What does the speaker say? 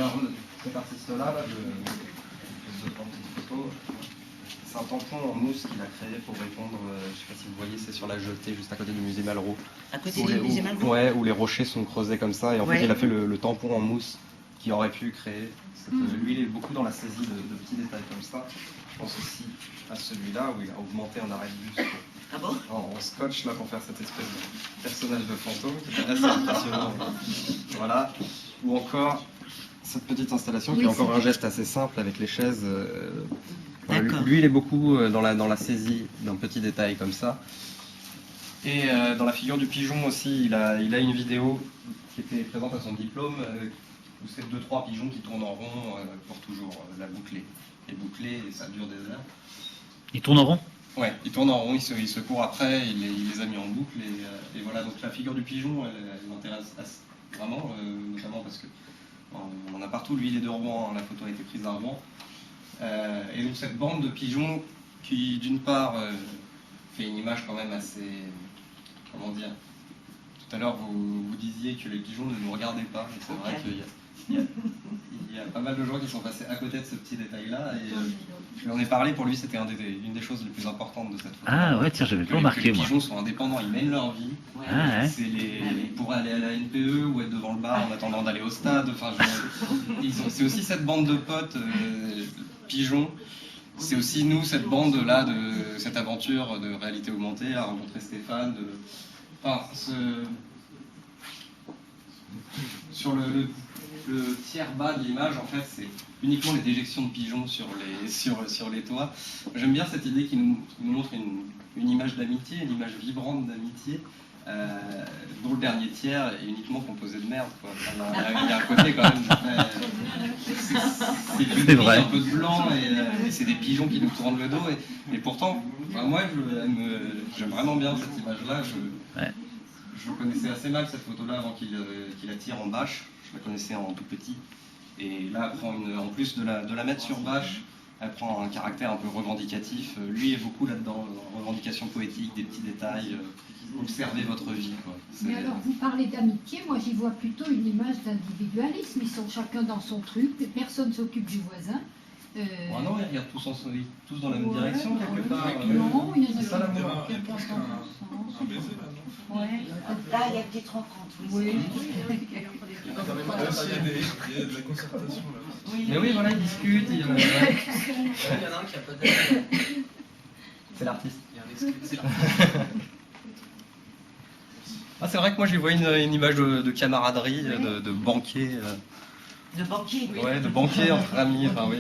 alors, cet artiste-là, là, de petites photos, c'est un tampon en mousse qu'il a créé pour répondre, je ne sais pas si vous voyez, c'est sur la jetée, juste à côté du musée Malraux. À côté du musée Malraux? Ouais, où les rochers sont creusés comme ça, et en fait il a fait le tampon en mousse qui aurait pu créer. Lui, il est beaucoup dans la saisie de petits détails comme ça. Je pense aussi à celui-là, où il a augmenté un arrêt de buste en scotch là, pour faire cette espèce de personnage de fantôme, qui est assez impressionnant. Voilà. Ou encore cette petite installation qui est encore un geste assez simple avec les chaises. Voilà, lui, il est beaucoup dans la saisie d'un petit détail comme ça. Et dans la figure du pigeon aussi, il a une vidéo qui était présente à son diplôme, où c'est 2-3 pigeons qui tournent en rond pour toujours la boucler. Et boucler, et ça dure des heures. Ils tournent en rond? Ouais, ils tournent en rond, ils se courent après, il les a mis en boucle. Et voilà, donc la figure du pigeon, elle m'intéresse vraiment, notamment parce que on en a partout. Lui, il est de Rouen, la photo a été prise à Rouen. Et donc cette bande de pigeons qui, d'une part, fait une image quand même assez... Comment dire? Tout à l'heure, vous disiez que les pigeons ne nous regardaient pas. Et c'est vrai qu'il y a pas mal de gens qui sont passés à côté de ce petit détail-là. Et je lui en ai parlé, pour lui, c'était une des choses les plus importantes de cette photo. Ah ouais, tiens, j'avais pas remarqué, moi. Les pigeons sont indépendants, ils mènent leur vie. Ah, ouais. Pour aller à la NPE ou être devant le bar en attendant d'aller au stade. Enfin, c'est aussi cette bande de potes pigeons. C'est aussi nous, cette bande-là, de cette aventure de réalité augmentée, à rencontrer Stéphane. Sur le tiers bas de l'image, en fait, c'est uniquement les déjections de pigeons sur les toits. J'aime bien cette idée qui nous montre une image d'amitié, une image vibrante d'amitié, dont le dernier tiers est uniquement composé de merde, quoi. Enfin, il y a un côté quand même c'est vrai. Un peu de blanc et c'est des pigeons qui nous tournent le dos et pourtant, enfin, moi j'aime vraiment bien cette image-là. Je connaissais assez mal cette photo-là avant qu'il la tire en bâche. Je la connaissais en tout petit. Et là, elle prend en plus de la mettre sur bâche, elle prend un caractère un peu revendicatif. Lui est beaucoup là-dedans, revendication poétique, des petits détails. Observez votre vie, quoi. Mais alors, vous parlez d'amitié, moi j'y vois plutôt une image d'individualisme. Ils sont chacun dans son truc, personne s'occupe du voisin. Non, ils regardent tous dans la même direction, quelque part. Non, il y en a ça l'amour. qui pensent un baiser, là, non? Là, il y a une petite rencontre. Oui. Il y a de la concertation, là. Mais oui, voilà, ils discutent. Il y en a un qui a pas de... C'est l'artiste. C'est l'artiste. Ah, c'est vrai que moi j'y vois une image de camaraderie, de banquier. De banquier, oui. Ouais, de banquier entre amis. Enfin, oui.